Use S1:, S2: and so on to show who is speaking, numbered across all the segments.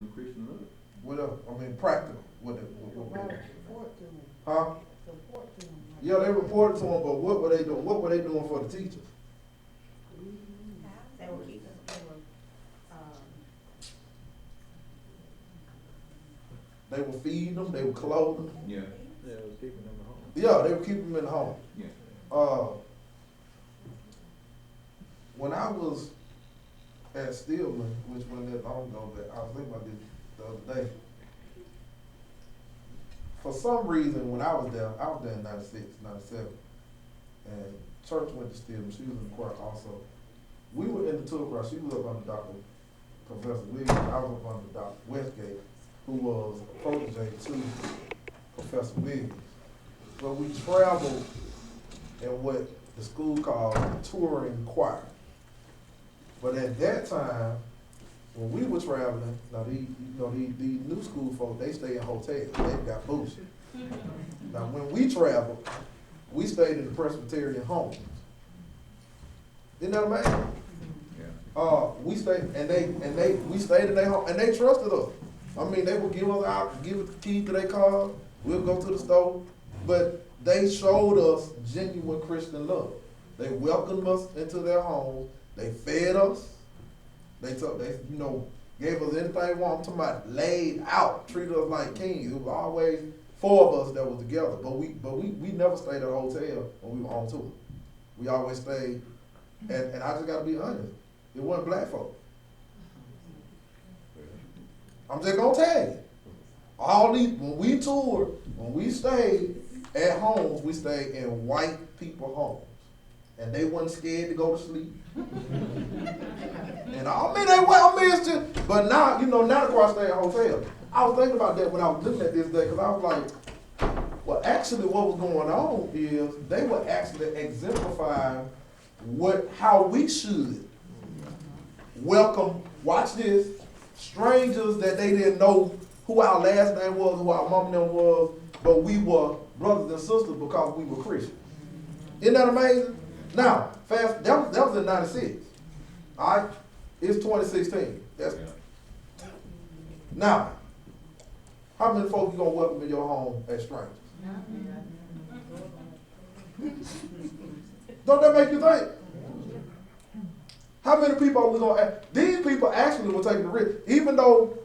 S1: Christian love.
S2: What else? I mean, practical.
S3: Report to them.
S2: Huh?
S3: Support to them.
S2: Yeah, they reported to them, but what were they doing? What were they doing for the teachers?
S4: They were keeping,
S2: They were feeding them. They were clothing them.
S1: Yeah.
S5: Yeah, it was keeping them at home.
S2: Yeah, they were keeping them in the home.
S1: Yeah.
S2: When I was at Stillman, which wasn't that long ago, but I was thinking about this the other day. For some reason, when I was there in 96, 97. And church went to Stillman. She was in the choir also. We were in the tour choir. She was up under Dr. Professor Williams. I was up under Dr. Westgate, who was a protege to Professor Williams. But we traveled in what the school called touring choir. But at that time, when we were traveling, now these new school folks, they stay in hotels. They got boots. Now when we traveled, we stayed in the Presbyterian homes. Isn't that amazing?
S1: Yeah.
S2: We stayed we stayed in their home, and they trusted us. I mean, they would give us the key to their car. We'll go to the store, but they showed us genuine Christian love. They welcomed us into their home. They fed us. They gave us anything we want. I'm talking about laid out, treated us like kings. It was always four of us that was together. But we never stayed at a hotel when we were on tour. We always stayed, and I just gotta be honest, it wasn't black folk. I'm just gonna tell you. When we toured, when we stayed at homes, we stayed in white people homes. And they wasn't scared to go to sleep. And it's just, but now, now of course I stay at hotels. I was thinking about that when I was looking at this day, because I was like, well, actually what was going on is they were actually exemplifying how we should welcome, watch this, strangers that they didn't know who our last name was, who our mom and them was, but we were brothers and sisters because we were Christian. Isn't that amazing? Now, that was in 96. All right? It's 2016. Now, how many folks you gonna welcome in your home as strangers? Don't that make you think? How many people are we gonna ask? These people actually were taking the risk. Even though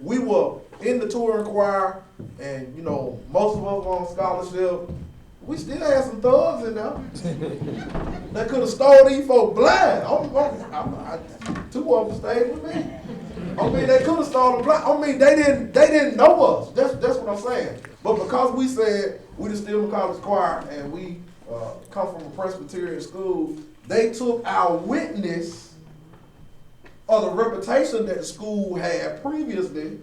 S2: we were in the touring choir and, most of us were on scholarship, we still had some thugs in there that could have stole these folks blind. Two of them stayed with me. I mean, they could have stole them blind. I mean, they didn't know us. That's what I'm saying. But because we said we the Stillman College Choir and we come from a Presbyterian school, they took our witness of the reputation that the school had previously.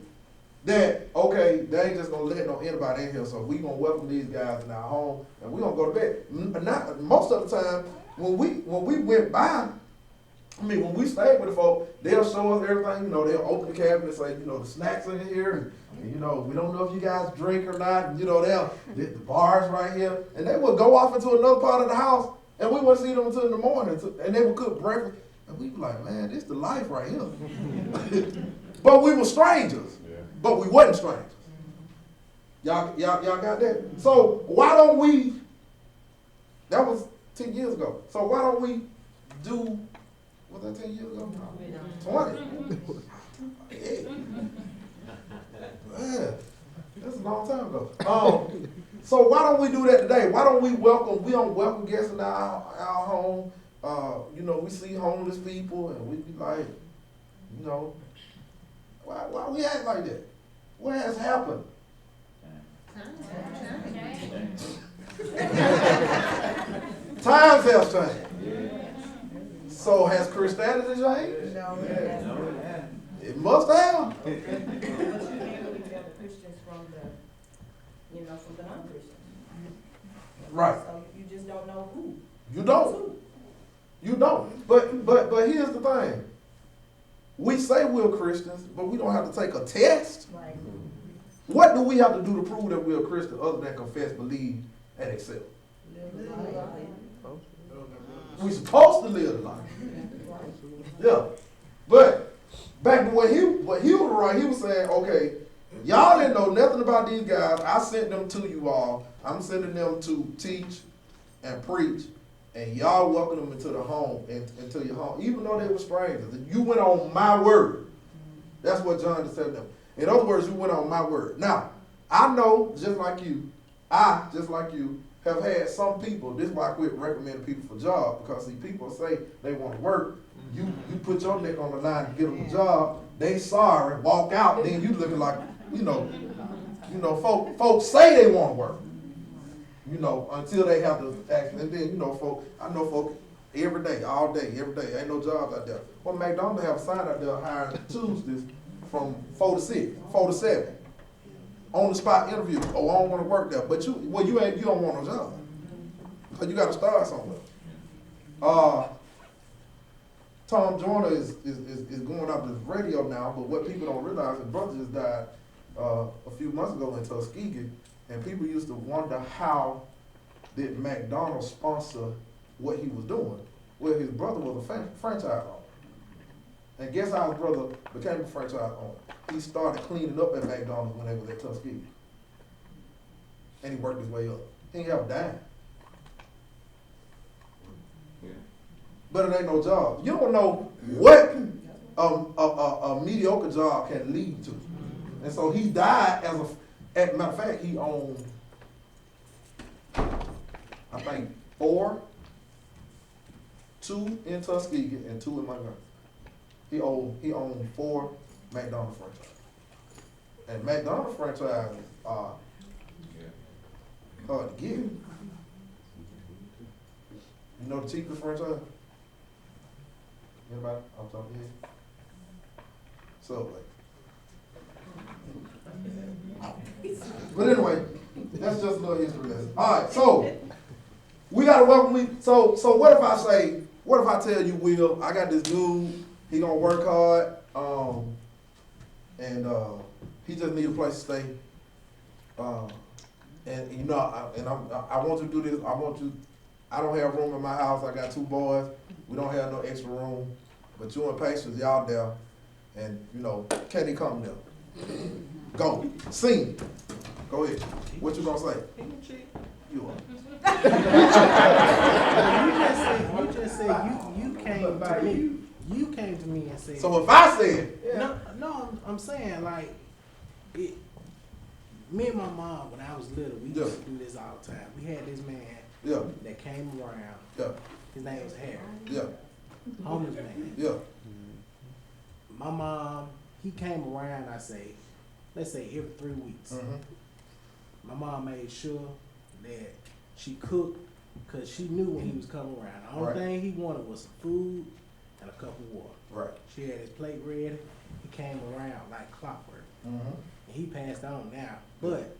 S2: That, okay, they ain't just gonna let anybody in here, so we gonna welcome these guys in our home and we gonna go to bed. Most of the time, when we went by, when we stayed with the folk, they'll show us everything, they'll open the cabinet and say, the snacks in here, and we don't know if you guys drink or not, and the bars right here, and they would go off into another part of the house, and we wouldn't see them until in the morning, and they would cook breakfast, and we were like, man, this the life right here. But we were strangers. But we wasn't strangers. Y'all got that? So why don't we, that was 10 years ago. So why don't we do, was that 10 years ago? 20. Yeah. Man, that's a long time ago. So why don't we do that today? Why don't we don't welcome guests in our home. We see homeless people and we be like, why we act like that? What has happened? Times have changed. So has Christianity changed?
S3: No.
S2: It must have.
S4: the Christians from the non-Christians.
S2: Right.
S4: So you just don't know who.
S2: You don't. But here's the thing. We say we're Christians, but we don't have to take a test.
S4: Right.
S2: What do we have to do to prove that we're a Christian other than confess, believe, and accept? We're supposed to live the life. Yeah. But back to what he was right, he was saying, okay, y'all didn't know nothing about these guys. I sent them to you all. I'm sending them to teach and preach, and y'all welcome them into the home, into your home, even though they were strangers. And you went on my word. That's what John just said to them. In other words, you went on my word. Now, I know, just like you, have had some people, this is why I quit recommending people for jobs, because see, people say they want to work. You put your neck on the line to get them a job, they sorry, walk out, then you looking like, folks say they want to work. Until they have to act, and then, I know folk every day, all day, every day, ain't no jobs out there. Well, McDonald's have a sign out there hiring Tuesdays from 4 to 6, 4 to 7. On the spot interview. Oh, I don't want to work there. But you don't want no job. So you got to start somewhere. Tom Joyner is going up this radio now, but what people don't realize, his brother just died a few months ago in Tuskegee, and people used to wonder how did McDonald's sponsor what he was doing. Well, his brother was a franchise owner. And guess how his brother became a franchise owner? He started cleaning up at McDonald's when they was at Tuskegee. And he worked his way up. He ain't have a dime.
S1: Yeah.
S2: But it ain't no job. You don't know what a mediocre job can lead to. And so he died as matter of fact, he owned, I think, 2 in Tuskegee and 2 in Montgomery. He owned 4 McDonald's franchises. And McDonald's franchises are hard to get. You know the cheapest franchise? Anybody off the top of your head? Subway. But anyway, that's just a little history lesson. All right, so we gotta welcome. So what if I tell you, Will, I got this dude. He gonna work hard, and he just need a place to stay. And I want you to do this. I don't have room in my house. I got 2 boys. We don't have no extra room. But you and Patience, y'all there, and can he come there? Go sing. Go ahead. What you gonna say? You are.
S5: You just said you came to me. You came to me and said.
S2: So if I said,
S5: no, I'm saying like it. Me and my mom, when I was little, we used to do this all the time. We had this man that came around.
S2: Yeah.
S5: His name was Harry.
S2: Yeah.
S5: Homeless man.
S2: Yeah.
S5: My mom, he came around. Let's say every 3 weeks.
S2: Mm-hmm.
S5: My mom made sure that she cooked because she knew when he was coming around. The only thing he wanted was some food and a cup of water.
S2: Right.
S5: She had his plate ready. He came around like clockwork.
S2: Mm-hmm.
S5: And he passed on now. But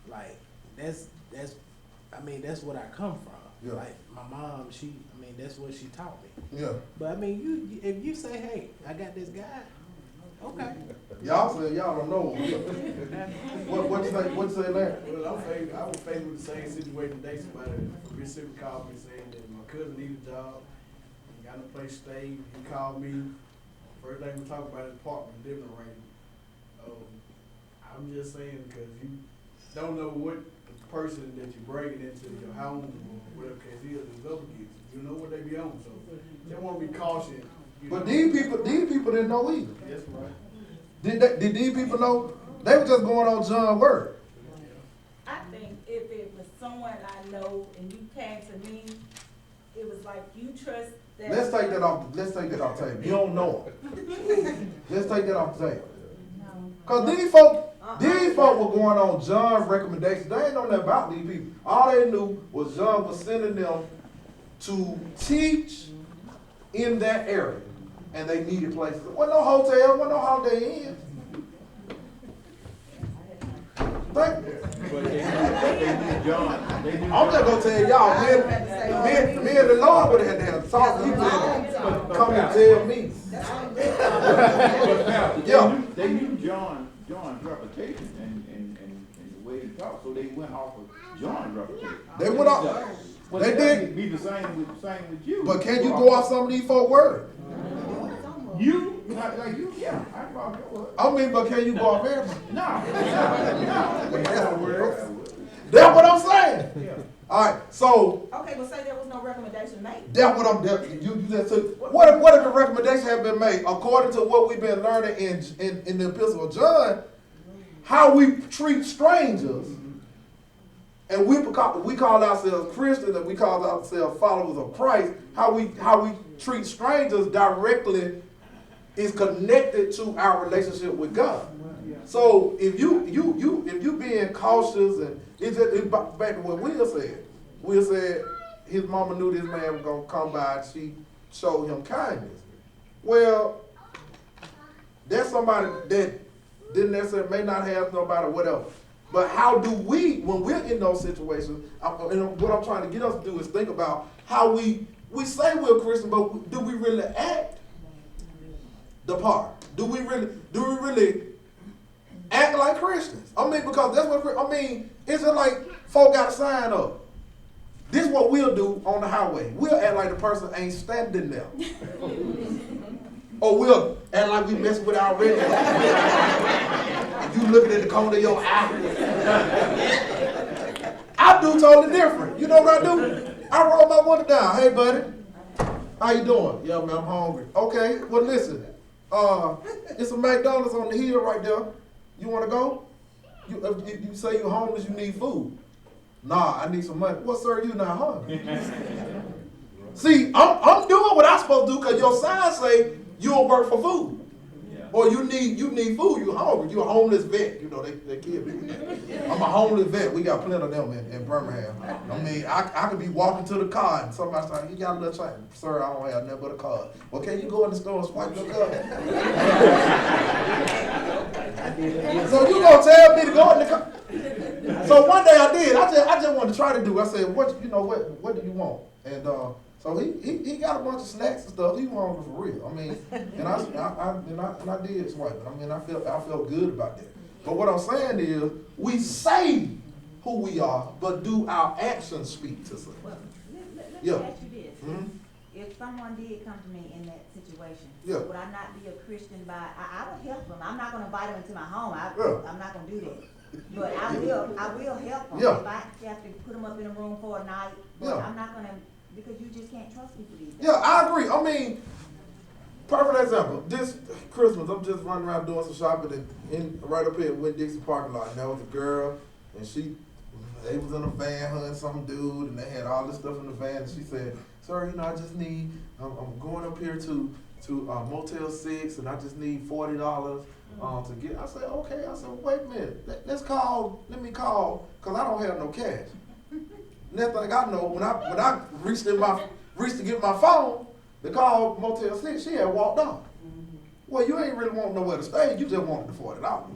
S5: like that's what I come from.
S2: Yeah.
S5: Like my mom, that's what she taught me.
S2: Yeah.
S5: But if you say, hey, I got this guy, okay.
S2: Y'all say y'all don't know. What you say, Larry?
S6: Well, I was faced with the same situation today. Somebody from Mississippi called me saying that my cousin needed a job, he got no place to stay. He called me. First thing we talked about is apartment living arrangement. I'm just saying because you don't know what the person that you're bringing into your home or whatever case is up against. You know what they be on, so they want to be cautious.
S2: But these people didn't know either.
S6: That's right.
S2: Did these people know? They were just going on John's word.
S4: I think if it was someone I know and you came to me, it was like you trust that.
S2: Let's take that off the table. You don't know them. Let's take that off the table. Cause these folk were going on John's recommendations. They ain't know nothing about these people. All they knew was John was sending them to teach in that area, and they needed places. There wasn't no hotel, wasn't no Holiday Inn.
S1: But they knew John.
S2: I'm just gonna tell y'all, me and the Lord would have had to talk. He said, "Come and tell me."
S1: They knew John's reputation and the way he talked, so they went off of John's reputation.
S2: They went off.
S1: Well,
S2: They did.
S1: Be the same with you.
S2: But can you go off some of these folk words?
S1: You, like you, yeah, I probably would.
S2: I mean, but can you go off everybody?
S1: No.
S2: That's what I'm saying.
S1: Yeah.
S2: All right, so
S4: Okay, well, say there was no recommendation made.
S2: that's what you just took. What if the recommendations have been made according to what we've been learning in the Epistle of John? How we treat strangers, and we call ourselves Christians and we call ourselves followers of Christ. How we treat strangers directly is connected to our relationship with God. So if you being cautious, and it's back to what Will said. Will said his mama knew this man was gonna come by and she showed him kindness. Well, there's somebody that didn't necessarily may not have nobody, whatever. But how do we, when we're in those situations, and what I'm trying to get us to do is think about how we say we're Christian, but do we really act the part? Do we really act like Christians? I mean, because that's what it's just like folk got a sign up. This is what we'll do on the highway. We'll act like the person ain't standing there. Or we'll act like we messing with our red. You looking at the corner of your eye. I do totally different. You know what I do? I roll my window down. Hey, buddy. How you doing? Yeah, man, I'm hungry. Okay, well, listen. It's a McDonald's on the hill right there. You want to go? You say you're homeless, you need food. Nah, I need some money. Well, sir, you not hungry. See, I'm doing what I'm supposed to do because your sign say you don't work for food. Yeah. Or you need food, you're hungry. You're a homeless vet. You know, they kill me with that. I'm a homeless vet. We got plenty of them in Birmingham. I mean, I could be walking to the car and somebody's like, you got a little change. Sir, I don't have nothing but a card. Well, can you go in the store and swipe your card? So you gonna tell me to go in the car? So one day I did. I just wanted to try to do. I said, what do you want? And so he got a bunch of snacks and stuff. He wanted for real. I mean, and I did swipe. I mean, I felt good about that. But what I'm saying is, we say who we are, but do our actions speak to us?
S7: Well, let
S2: Yeah.
S7: me ask you this.
S2: Mm-hmm.
S7: If someone did come to me in that situation,
S2: Yeah.
S7: would I not be a Christian I would help them. I'm not going to invite them into my home. I'm not going to do that. But I will help them.
S2: Yeah.
S7: If I have to put them up in a room for a night, but
S2: Yeah.
S7: I'm not going to, because you just can't trust people these days.
S2: Yeah, I agree. I mean, perfect example. This Christmas, I'm just running around doing some shopping right up here in Winn-Dixie parking lot. And there was a girl, and they was in a van, her and some dude, and they had all this stuff in the van. And she said, "Sir, I just need. I'm going up here to Motel 6, and I just need $40 to get." I said, "Okay." I said, "Wait a minute. Let me call, cause I don't have no cash." Next thing I know, when I reached to get my phone to call Motel 6, she had walked off. Well, you ain't really want nowhere to stay. You just wanted the $40.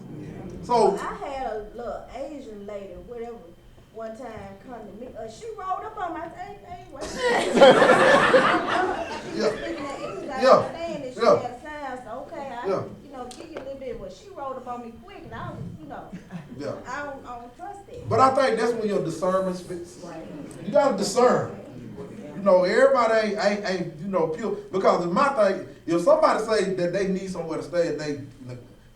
S2: So
S3: I had a little Asian lady, whatever, one time come to me. She rolled up on my thing. What's that? She was speaking that English. I understand that she had a sign. So okay, I give you a little bit. But she rolled up on me quick, and I was, I don't trust it.
S2: But I think that's when your discernment fits. You gotta discern. Everybody ain't pure. Because in my thing, if somebody say that they need somewhere to stay and they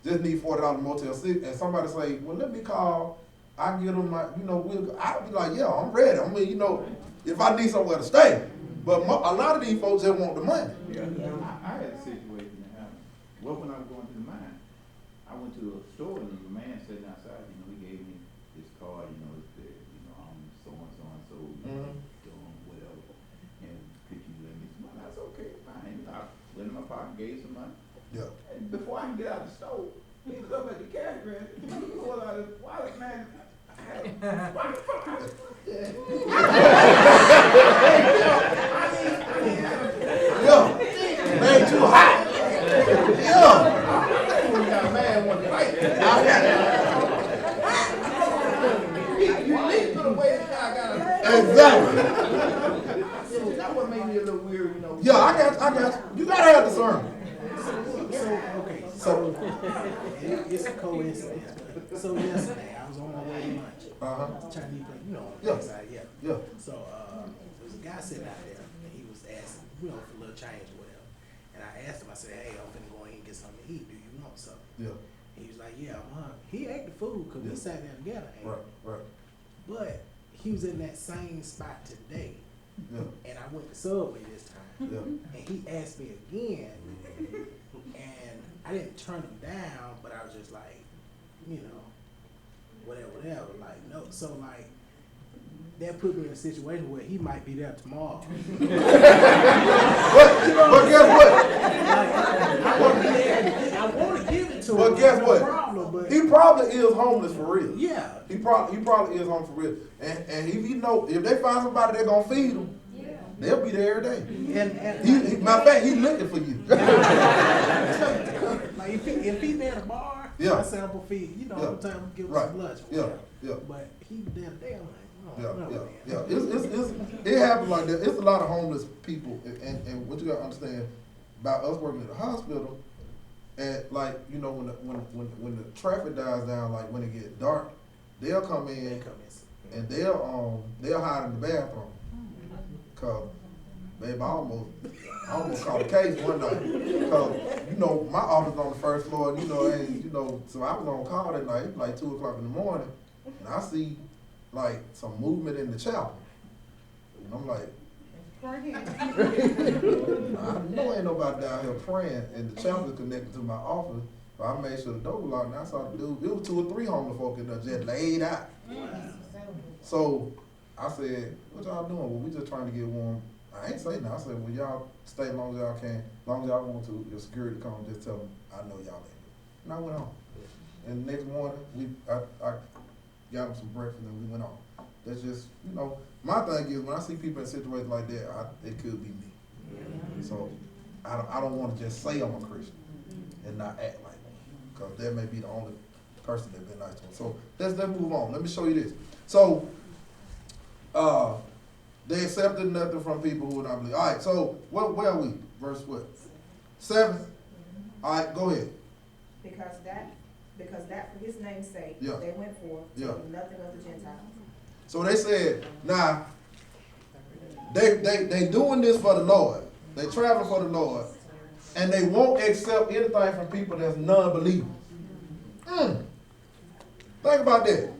S2: just need $40 Motel 6, and somebody say, well, let me call, I get them my, I'll be like, yeah, I'm ready. I mean, if I need somewhere to stay. But a lot of these folks just want the money.
S1: Yeah, I had a situation that happened. Well, when I was going to the mine, I went to a store and the man sitting outside, he gave me his card, it said, I'm so-and-so and so, whatever. And could you lend me some money? I said, okay, fine. I went in my pocket, gave some money.
S2: Yeah.
S1: And before I can get out of the store, he was up at the cash register. He pulled out his wallet, man.
S2: Man, too hot. Yeah.
S1: When you got a man want to fight. You leave to the way this guy got
S2: Exactly.
S1: That what made me a little weird,
S2: Yeah, I got you. You gotta have discernment.
S5: So it's a coincidence. So yesterday I was on my way to lunch. Chinese place, inside,
S2: Yeah.
S5: So there was a guy sitting out there and he was asking, for a little change or whatever. And I asked him, I said, hey, I'm finna go in and get something to eat. Do you want something?
S2: Yeah.
S5: And he was like, yeah, I'm hungry. He ate the food because we sat there together. And
S2: Right. Right.
S5: But he was in that same spot today.
S2: Yeah.
S5: And I went to Subway this time.
S2: Yeah.
S5: And he asked me again. And I didn't turn him down, but I was just like, you know, whatever. Like, no. So, like, that put me in a situation where he might be there tomorrow.
S2: But guess what?
S5: I want to give it to him.
S2: But guess what?
S5: Problem, but
S2: He probably is homeless for real.
S5: yeah.
S2: He probably is homeless for real. And if you know, if they find somebody that's gonna feed him, they'll be there every day.
S5: And
S2: Matter of fact, he's looking for you.
S5: like if he there tomorrow,
S2: Yeah.
S5: I say I'm gonna feed. You know,
S2: Yeah.
S5: sometimes I'm give him
S2: Right.
S5: some lunch.
S2: Yeah.
S5: whatever.
S2: Yeah.
S5: But he there today. I'm like,
S2: Yeah,
S5: oh, no,
S2: yeah,
S5: man.
S2: yeah. It happens like that. It's a lot of homeless people, and what you gotta understand about us working at the hospital, and like you know when the traffic dies down, like when it gets dark, they'll come in
S5: They come in.
S2: and they'll hide in the bathroom. Cause babe, I almost caught a case one night. Cause you know my office on the first floor, and so I was on call that night, like 2 o'clock in the morning, and I see like some movement in the chapel. And I'm like, I know ain't nobody down here praying, and the chapel is connected to my office. But I made sure the door was locked, and I saw the dude. It was 2 or 3 homeless folk in there just laid out. So I said, "What y'all doing?" Well, we just trying to get warm. I ain't say nothing. I said, "Well, y'all stay as long as y'all can. As long as y'all want to, your security come, just tell them I know y'all ain't." And I went on. And the next morning, I got them some breakfast and we went on. That's just, my thing is when I see people in situations like that, it could be me. So I don't want to just say I'm a Christian and not act like one, because that may be the only person that been nice to them. So let's move on. Let me show you this. So they accepted nothing from people who would not believe. All right. So where are we? Verse what? 7. All right. Go ahead.
S8: Because that for his name's sake,
S2: Yeah.
S8: they went forth,
S2: Yeah.
S8: taking nothing of the Gentiles.
S2: So they said, now, they doing this for the Lord. They traveling for the Lord. And they won't accept anything from people that's non-believers. Think about that.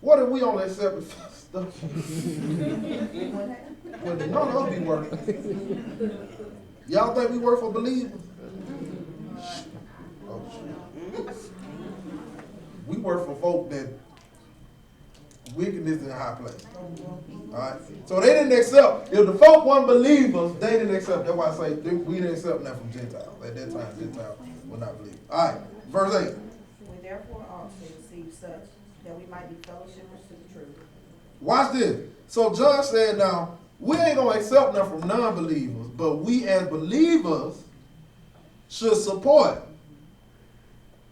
S2: What if we only accept stuff? Well, none of us be working. Y'all think we work for believers? Oh, shit. We work for folk that wickedness in a high place. Alright? So they didn't accept. If the folk weren't believers, they didn't accept. That's why I say we didn't accept that from Gentiles. At that time, Gentiles were not believers. Alright, verse 8.
S8: We therefore ought to receive such, that we might be fellowshippers to the truth.
S2: Watch this. So John said, now, we ain't going to accept them from non-believers, but we as believers should support.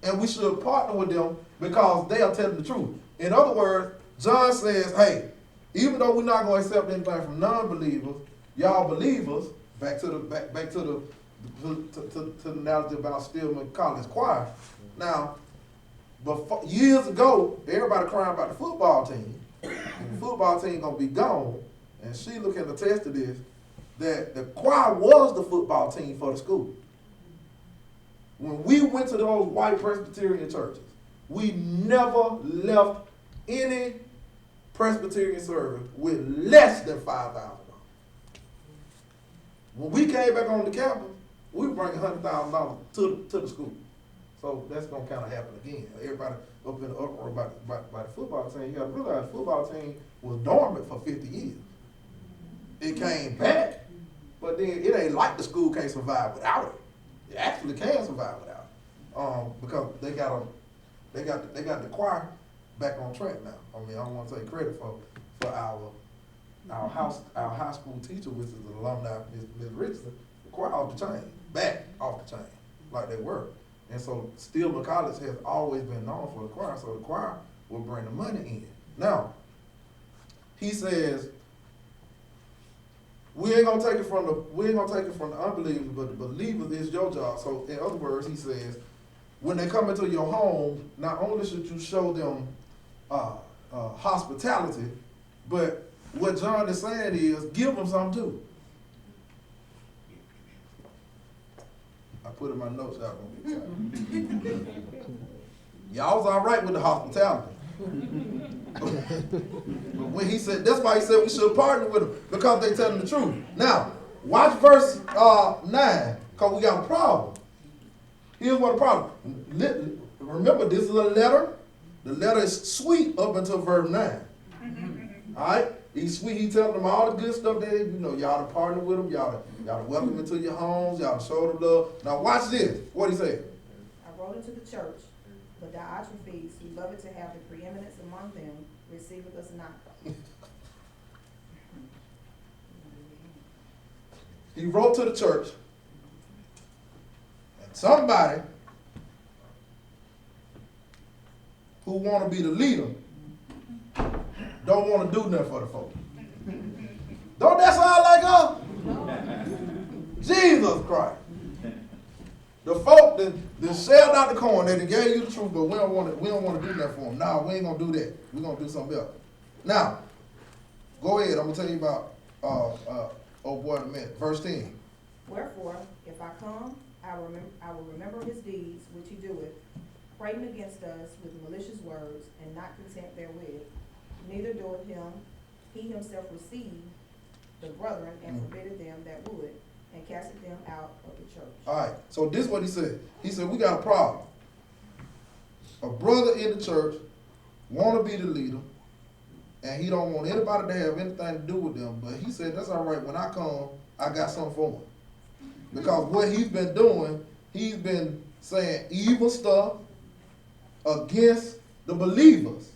S2: And we should partner with them because they are telling the truth. In other words, John says, hey, even though we're not going to accept anything from non-believers, y'all believers, back to the analogy about Stillman College Choir. Now, but years ago, everybody crying about the football team. And the football team gonna be gone. And Sheila can attest to this, that the choir was the football team for the school. When we went to those white Presbyterian churches, we never left any Presbyterian service with less than $5,000. When we came back on the campus, we were bringing $100,000 to the school. So that's gonna kind of happen again. Everybody up in the uproar about the football team. You gotta realize the football team was dormant for 50 years. It came back, but then it ain't like the school can't survive without it. It actually can survive without it, because they got the choir back on track now. I mean, I don't want to take credit for our high school teacher, which is an alumni, Ms. Richardson. The choir off the chain, back off the chain, like they were. And so Stillman College has always been known for the choir, so the choir will bring the money in. Now, he says, we ain't gonna take it from the unbelievers, but the believers is your job. So in other words, he says, when they come into your home, not only should you show them hospitality, but what John is saying is give them something too. put in my notes, y'all gonna get tired. Y'all was all right with the hospitality. But when he said, that's why he said we should partner with them, because they telling the truth. Now, watch verse 9, because we got a problem. Here's what the problem. Remember, this is a letter. The letter is sweet up until verse 9. All right? He's sweet. He telling them all the good stuff that, y'all to partner with them. Y'all to welcome into your homes. Y'all to show them love. Now watch this. What he said.
S8: I wrote into the church, but Diotrephes, who loved to have the preeminence among them, receiveth us not.
S2: He wrote to the church, and somebody who want to be the leader don't want to do nothing for the folk. Don't that sound like us? Jesus Christ. The folk that shelled out the corn, they gave you the truth, but we don't want to do that for them. No, we ain't gonna do that. We're gonna do something else. Now, go ahead. I'm gonna tell you about oh boy in a minute. Verse 10.
S8: Wherefore, if I come, I will remember his deeds which he doeth, prating against us with malicious words, and not content therewith. Neither doeth he himself receive the brethren, and forbidded them that would, and casted them out of the church.
S2: All right, so this is what he said. He said, we got a problem. A brother in the church want to be the leader, and he don't want anybody to have anything to do with them, but he said, that's all right. When I come, I got something for him. Because what he's been doing, he's been saying evil stuff against the believers.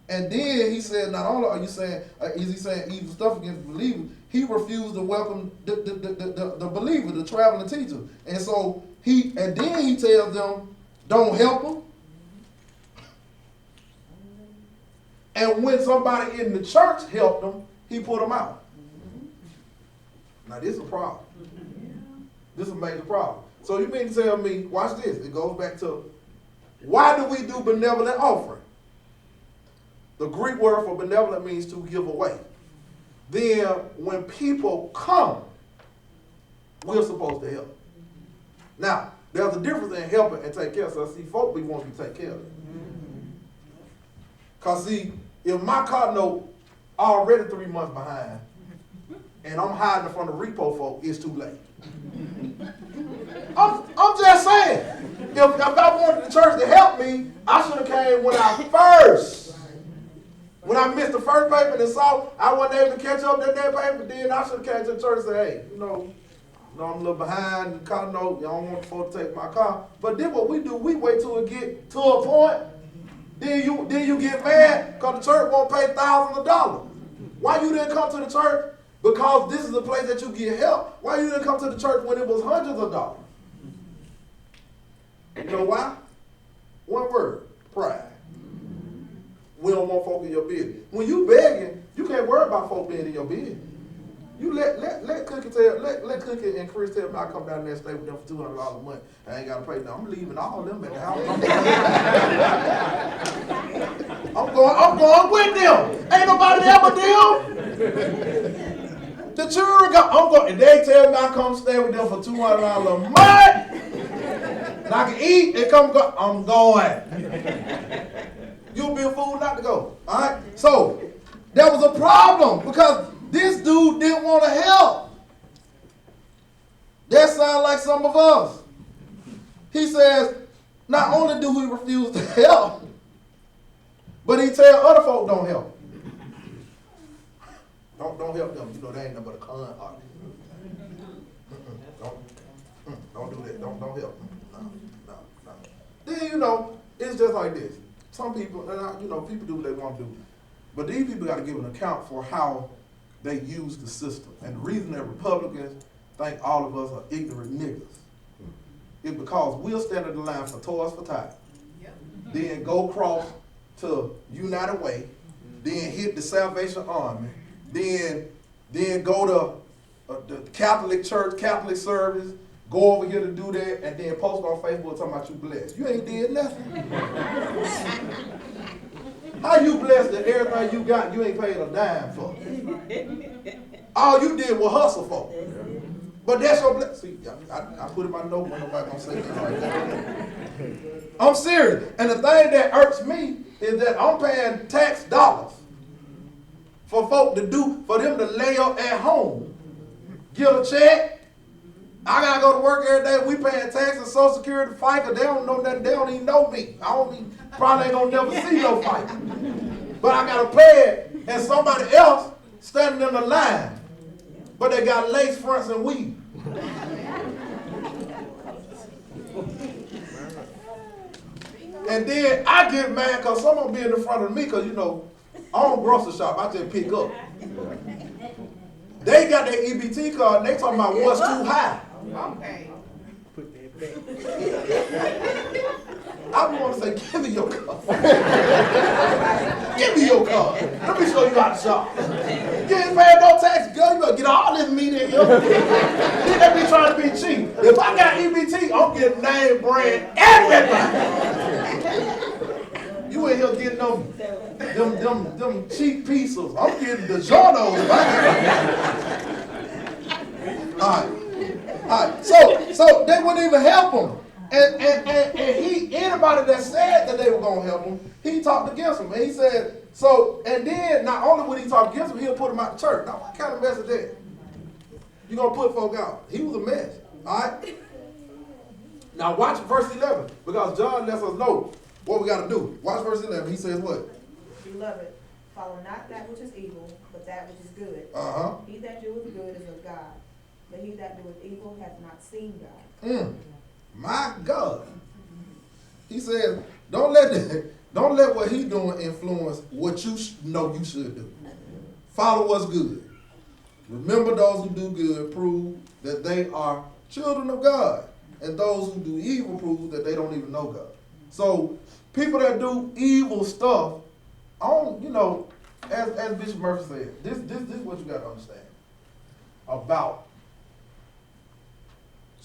S2: And then he said, not only are you saying, is he saying evil stuff against the believers, he refused to welcome the believer, the traveling teacher. And so then he tells them, don't help them. And when somebody in the church helped them, he put them out. Now this is a problem. This is a major problem. So you mean to tell me, watch this, it goes back to, why do we do benevolent offering? The Greek word for benevolent means to give away. Then when people come, we're supposed to help. Now, there's a difference in helping and take care. So see, folk we want to take care of it. Because see, if my car note already 3 months behind, and I'm hiding from the repo folk, it's too late. I'm just saying, if I wanted the church to help me, I should have came when I missed the first payment and saw I wasn't able to catch up that payment, then I should have came to the church and said, hey, I'm a little behind the car note, y'all don't want the folk to take my car. But then what we do, we wait till it get to a point, then you get mad because the church won't pay thousands of dollars. Why you didn't come to the church? Because this is the place that you get help. Why you didn't come to the church when it was hundreds of dollars? You know why? One word, pride. We don't want folk in your business. When you begging, you can't worry about folk being in your business. You let Cookie and Chris tell me I come down there and stay with them for $200 a month. I ain't got to pay them. I'm leaving all of them at the house. I'm going with them. Ain't nobody there but them. The children I'm going, and they tell me I come stay with them for $200 a month. And I can eat and I'm going. You'll be a fool not to go. All right? So, there was a problem because this dude didn't want to help. That sounds like some of us. He says, not only do we refuse to help, but he tell other folk don't help. Don't help them. They ain't nothing but a con artist. Don't do that. Don't help them. No. Then, it's just like this. Some people, people do what they want to do. But these people got to give an account for how they use the system. And the reason that Republicans think all of us are ignorant niggas is because we'll stand in the line for Toys for Tots, then go across to United Way, then hit the Salvation Army, then go to the Catholic Church, Catholic service, go over here to do that, and then post on Facebook talking about you blessed. You ain't did nothing. How you blessed that everything you got, you ain't paid a dime for? All you did was hustle for. But that's your blessing. See, I put in my note when nobody gonna say anything like that. I'm serious. And the thing that irks me is that I'm paying tax dollars for folk to do, for them to lay up at home, get a check. I gotta go to work every day. We paying taxes, Social Security, FICA. They don't know nothing. They don't even know me. Probably ain't gonna never see no FICA. But I gotta pay it, and somebody else standing in the line. But they got lace fronts and weave. And then I get mad because someone be in the front of me because, you know, I don't grocery shop. I just pick up. They got their EBT card and they talking about what's too high.
S8: Okay.
S5: Put that back.
S2: I want to say, give me your card. Give me your card. Let me show you how to shop. You ain't paying no tax, girl. You better get all this meat in here. Then they be trying to be cheap. If I got EBT, I'm getting name brand everything. You in here getting them cheap pieces. I'm getting the Jornos. All right. So they wouldn't even help him. And anybody that said that they were gonna help him, he talked against him. And he said, and then not only would he talk against him, he'll put him out of church. Now what kind of mess is that? You gonna put folk out. He was a mess. Alright? Now watch verse 11, because John lets us know what we gotta do. Watch verse 11. He says what?
S8: Beloved, follow not that which is evil, but that which is good. He that doeth good is of God, but he that doeth evil hath not seen God.
S2: My God. He says, don't let what he doing influence what you know you should do. Follow what's good. Remember those who do good prove that they are children of God. And those who do evil prove that they don't even know God. So people that do evil stuff, as Bishop Murphy said, this is what you got to understand about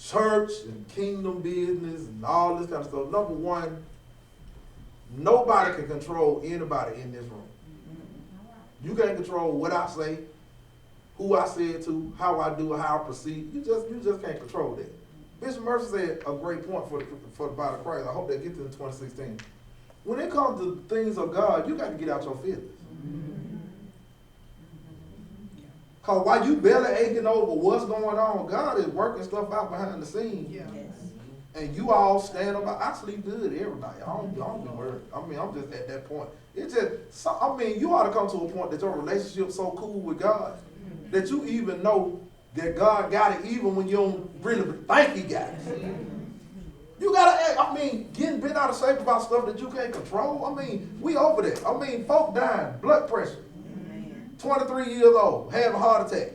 S2: church and kingdom business and all this kind of stuff. Number one, nobody can control anybody in this room. You can't control what I say, who I say it to, how I do it, how I proceed. You just can't control that. Bishop Murphy said a great point for the body of Christ. I hope they get to in 2016. When it comes to things of God, you got to get out your feelings. Because while you barely aching over what's going on, God is working stuff out behind the scenes.
S8: Yeah.
S2: And you all stand up. I sleep good every night. I don't be worried. I'm just at that point. It's just, you ought to come to a point that your relationship's so cool with God that you even know that God got it even when you don't really think he got it. You gotta, getting bent out of shape about stuff that you can't control. We over that. Folk dying, blood pressure. 23 years old, having a heart attack.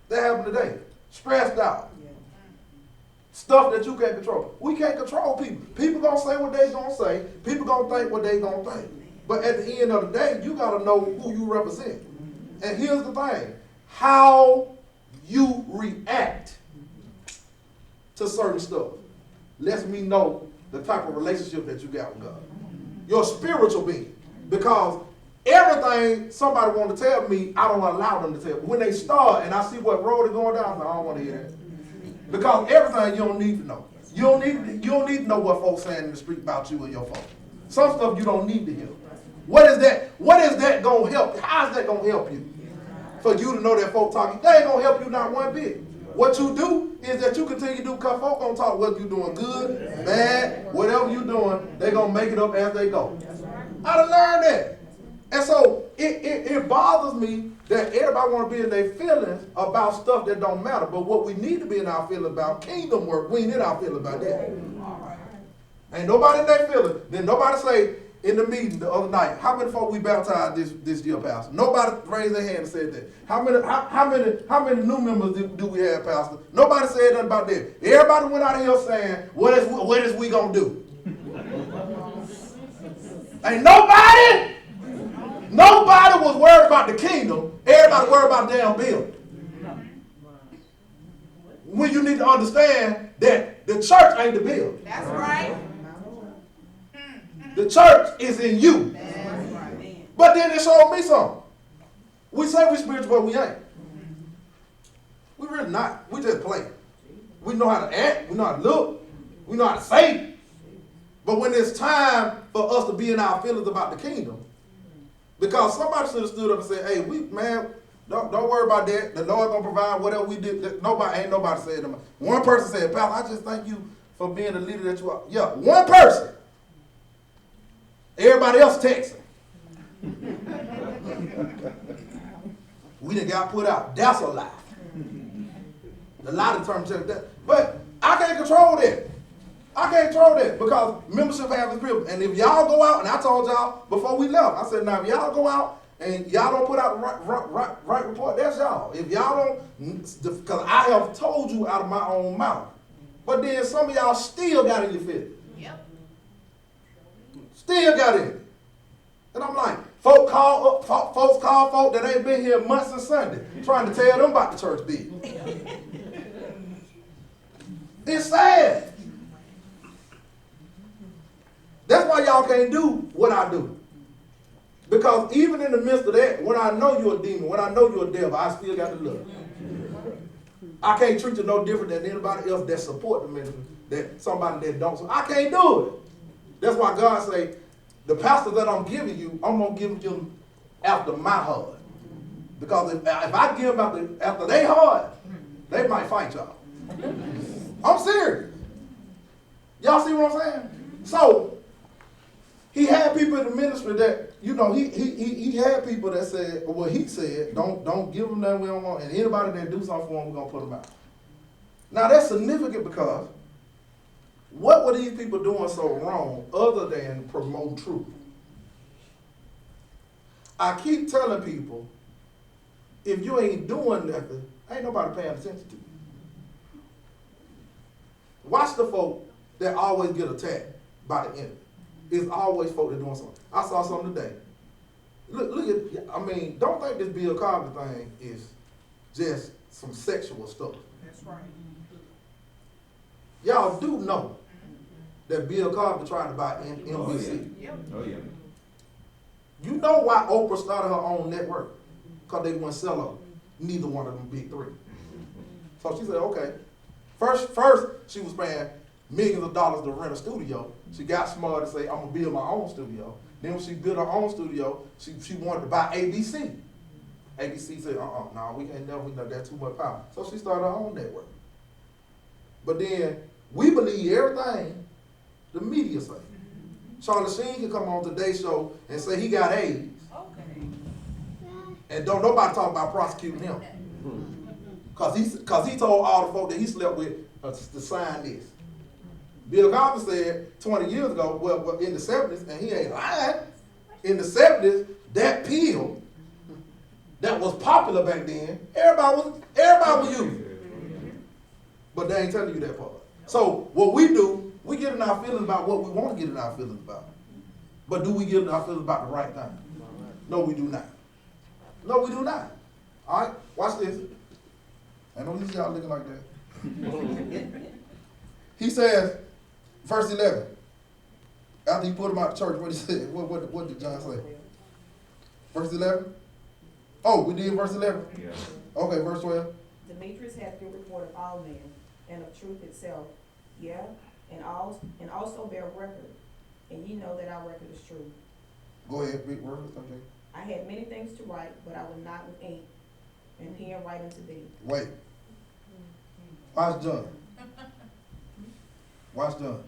S2: That happened today. Stressed out. Stuff that you can't control. We can't control people. People gonna say what they gonna say. People gonna think what they gonna think. But at the end of the day, you gotta know who you represent. And here's the thing. How you react to certain stuff lets me know the type of relationship that you got with God. Your spiritual being. Because everything somebody want to tell me, I don't allow them to tell me. When they start and I see what road they're going down, I don't want to hear that. Because everything you don't need to know. You don't need to know what folks saying in the street about you and your folks. Some stuff you don't need to hear. What is that going to help? How is that going to help you? For you to know that folk talking, they ain't going to help you not one bit. What you do is that you continue to do, because folk going to talk whether you're doing good, bad, whatever you're doing, they're going to make it up as they go. I done learned that. And so it bothers me that everybody want to be in their feelings about stuff that don't matter. But what we need to be in our feelings about, kingdom work, we ain't in our feelings about that. Ain't nobody in their feelings. Then nobody say in the meeting the other night, how many folk we baptized this year, Pastor? Nobody raised their hand and said that. How many new members do we have, Pastor? Nobody said nothing about that. Everybody went out of here saying, what is we gonna do? Ain't nobody was worried about the kingdom. Everybody worried about damn bill. When you need to understand that the church ain't the bill.
S8: That's right.
S2: The church is in you. But then it showed me something. We say we spiritual, but we ain't. We really not. We just play. We know how to act. We know how to look. We know how to say. But when it's time for us to be in our feelings about the kingdom, because somebody should have stood up and said, hey, don't worry about that. The Lord gonna provide whatever we did. Ain't nobody said that. One person said, Pastor, I just thank you for being the leader that you are. Yeah, one person. Everybody else texting. We done got put out. That's a lie. A lot of terms say that. But I can't control that. I can't control that because membership has its privilege. And if y'all go out, and I told y'all before we left, I said, now if y'all go out and y'all don't put out the right report, that's y'all. If y'all don't, because I have told you out of my own mouth. But then some of y'all still got in your feelings. Yep. Still got in it. And I'm like, folks call folk that ain't been here months and Sunday, trying to tell them about the church bill. It's sad. That's why y'all can't do what I do. Because even in the midst of that, when I know you're a demon, when I know you're a devil, I still got to love. I can't treat you no different than anybody else that support the ministry, that somebody that don't. So I can't do it. That's why God say, the pastors that I'm giving you, I'm going to give them after my heart. Because if I give them after they heart, they might fight y'all. I'm serious. Y'all see what I'm saying? So, he had people in the ministry that, he had people that said, well, he said, don't give them that we don't want, and anybody that do something for them, we're going to put them out. Now, that's significant because what were these people doing so wrong other than promote truth? I keep telling people, if you ain't doing nothing, ain't nobody paying attention to you. Watch the folk that always get attacked by the enemy. It's always folk that doing something. I saw something today. Look at, don't think this Bill Cosby thing is just some sexual stuff.
S8: That's right.
S2: Y'all do know that Bill Cosby tried to buy NBC.
S1: Oh, yeah.
S2: You know why Oprah started her own network? Because they wouldn't sell her neither one of them big three. So she said, okay. First, she was paying millions of dollars to rent a studio. She got smart and say, I'm going to build my own studio. Then when she built her own studio, she wanted to buy ABC. ABC said, no, we ain't never, that's too much power. So she started her own network. But then, we believe everything the media say. Charlie Sheen can come on today's show and say he got AIDS. Okay. And don't nobody talk about prosecuting him. Cause he told all the folk that he slept with to sign this. Bill Cosby said 20 years ago, well, in the 70s, and he ain't lying, in the 70s, that pill that was popular back then, everybody was using it. But they ain't telling you that part. So what we do, we get in our feelings about what we want to get in our feelings about. But do we get in our feelings about the right thing? No, we do not. No, we do not. All right, watch this. I know these y'all looking like that. He says, verse 11, after he put him out of church, what he said, what did John say? Verse 11? Oh, we did verse 11?
S1: Yeah.
S2: Okay, verse 12.
S8: Demetrius hath good report of all men, and of truth itself, yeah, and also bear record, and ye know that our record is true.
S2: Go ahead, read words, okay.
S8: I had many things to write, but I would not with ink, and pen write unto thee.
S2: Wait. Watch John. Watch John.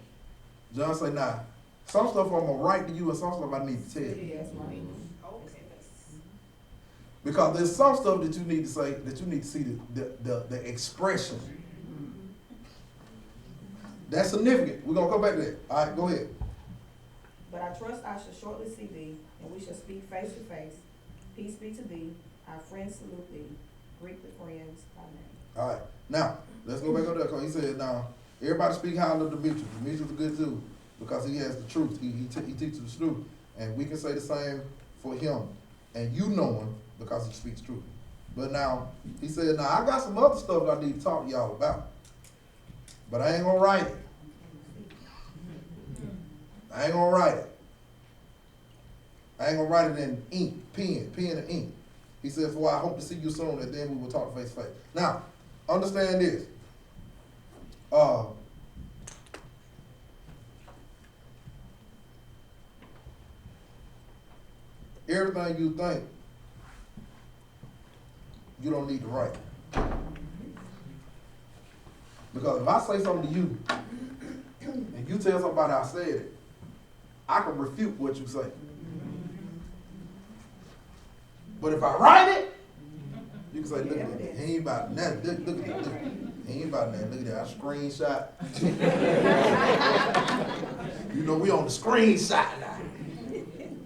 S2: John say, nah, some stuff I'm going to write to you and some stuff I need to tell you.
S8: Yes, right.
S2: Because there's some stuff that you need to say, that you need to see the expression. That's significant. We're going to come back to that. All right, go ahead.
S8: But I trust I shall shortly see thee, and we shall speak face to face. Peace be to thee. Our friends salute thee. Greet the friends by name.
S2: All right. Now, let's go back up there because he said, now, everybody speak highly of Demetrius. Demetrius is good too because he has the truth. He teaches the truth. And we can say the same for him. And you know him because he speaks truth. But now, he said, now, I got some other stuff that I need to talk to y'all about. But I ain't going to write it. I ain't going to write it. I ain't going to write it in ink, pen and ink. He said, for I hope to see you soon, and then we will talk face to face. Now, understand this. Everything you think, you don't need to write. Because if I say something to you, and you tell somebody I said it, I can refute what you say. But if I write it, you can say, look at that. He ain't about nothing. Look at that. He ain't about nothing. Look at that. I screenshot. You know, we on the screenshot now.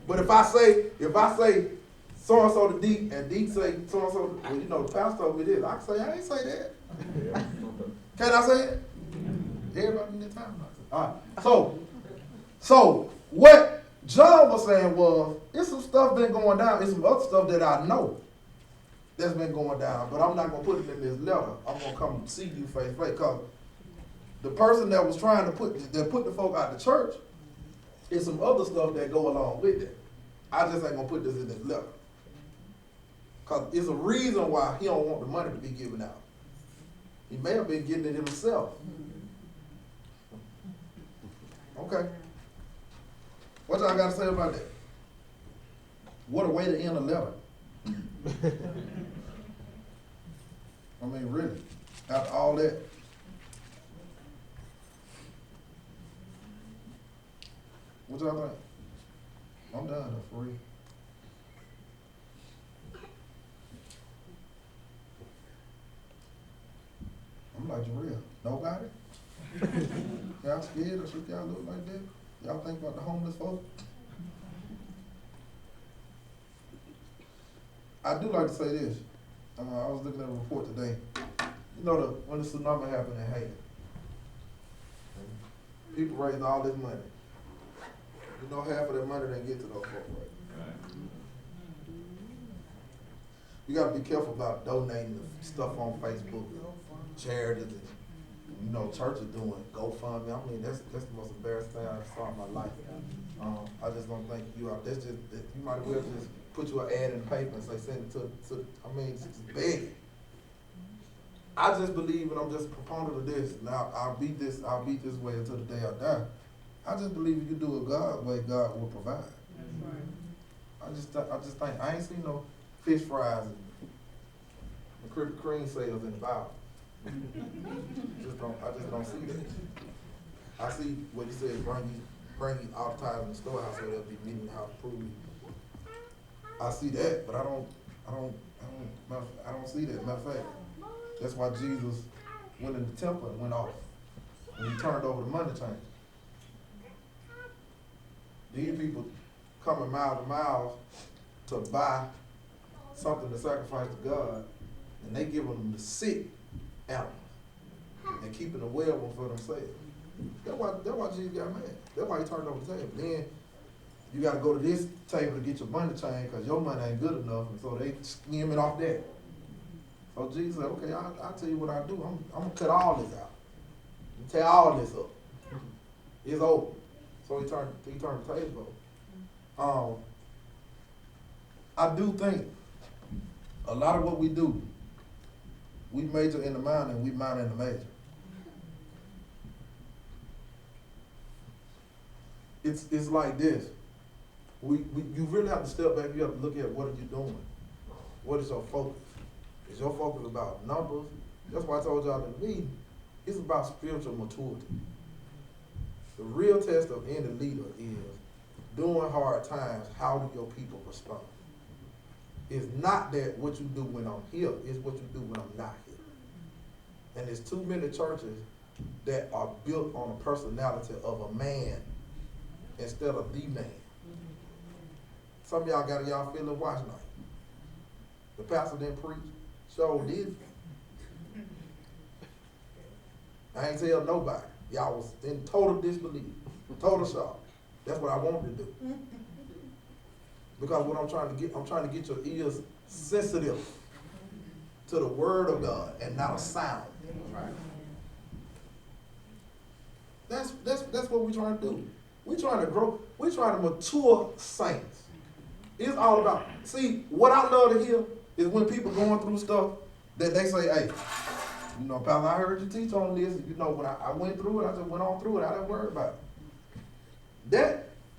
S2: But if I say so-and-so to D, and D say so-and-so, well, you know, the pastor told me this, I can say, I ain't say that. Can I say it? Everybody in the time. All right. So what John was saying was, it's some stuff been going down. It's some other stuff that I know that's been going down, but I'm not going to put it in this letter. I'm going to come see you face to face, because the person that was trying to put the folk out the church, is some other stuff that go along with it. I just ain't going to put this in this letter. Because it's a reason why he don't want the money to be given out. He may have been getting it himself. Okay. What y'all got to say about that? What a way to end a letter. I mean, really, after all that. What y'all think? I'm done, for real. I'm like, Jarrell, nobody? Y'all scared or should y'all look like that? Y'all think about the homeless folks? I do like to say this. I was looking at a report today. You know, when the tsunami happened in Haiti, people raised all this money. You know, half of that money didn't get to those folks, right? You got to be careful about donating stuff on Facebook, charities, and, you know, churches doing GoFundMe. I mean, that's the most embarrassing thing I saw in my life. I just don't think you might as well just put you an ad in the paper and say send it to I mean, it's just big. I just believe, and I'm just a proponent of this. Now I'll beat this way until the day I die. I just believe if you do it God's way, God will provide. That's right. I just think I ain't seen no fish fries and Krispy Kreme sales in the Bible. I just don't see that. I see what he said, bring you all the time in the storehouse so they'll be meeting how to prove you. I see that, but I don't see that. Matter of fact, that's why Jesus went in the temple and went off. And he turned over the money chain. These people coming miles and miles to buy something to sacrifice to God, and they giving them the sick animals and keeping the well ones for themselves. That's why Jesus got mad. That's why he turned over the table. Then you got to go to this table to get your money changed because your money ain't good enough, and so they skim it off that. So Jesus said, okay, I'll tell you what I do. I'm going to cut all this out. Tear all this up. It's over. So he turned the table over. I do think a lot of what we do, we major in the minor and we minor in the major. It's like this. You really have to step back. You have to look at what are you doing. What is your focus? Is your focus about numbers? That's why I told y'all in the meeting, it's about spiritual maturity. The real test of any leader is, during hard times, how do your people respond? It's not that what you do when I'm here, it's what you do when I'm not here. And there's too many churches that are built on the personality of a man instead of the man. Some of y'all got y'all feeling watch night. The pastor didn't preach, sure did. I ain't tell nobody. Y'all was in total disbelief, total shock. That's what I wanted to do. Because what I'm trying to get your ears sensitive to the word of God and not a sound. That's what we're trying to do. We're trying to grow. We're trying to mature saints. It's all about, see, what I love to hear is when people going through stuff that they say, hey, You know, Pastor, I heard you teach on this. You know, when I went through it, I just went on through it. I didn't worry about it. That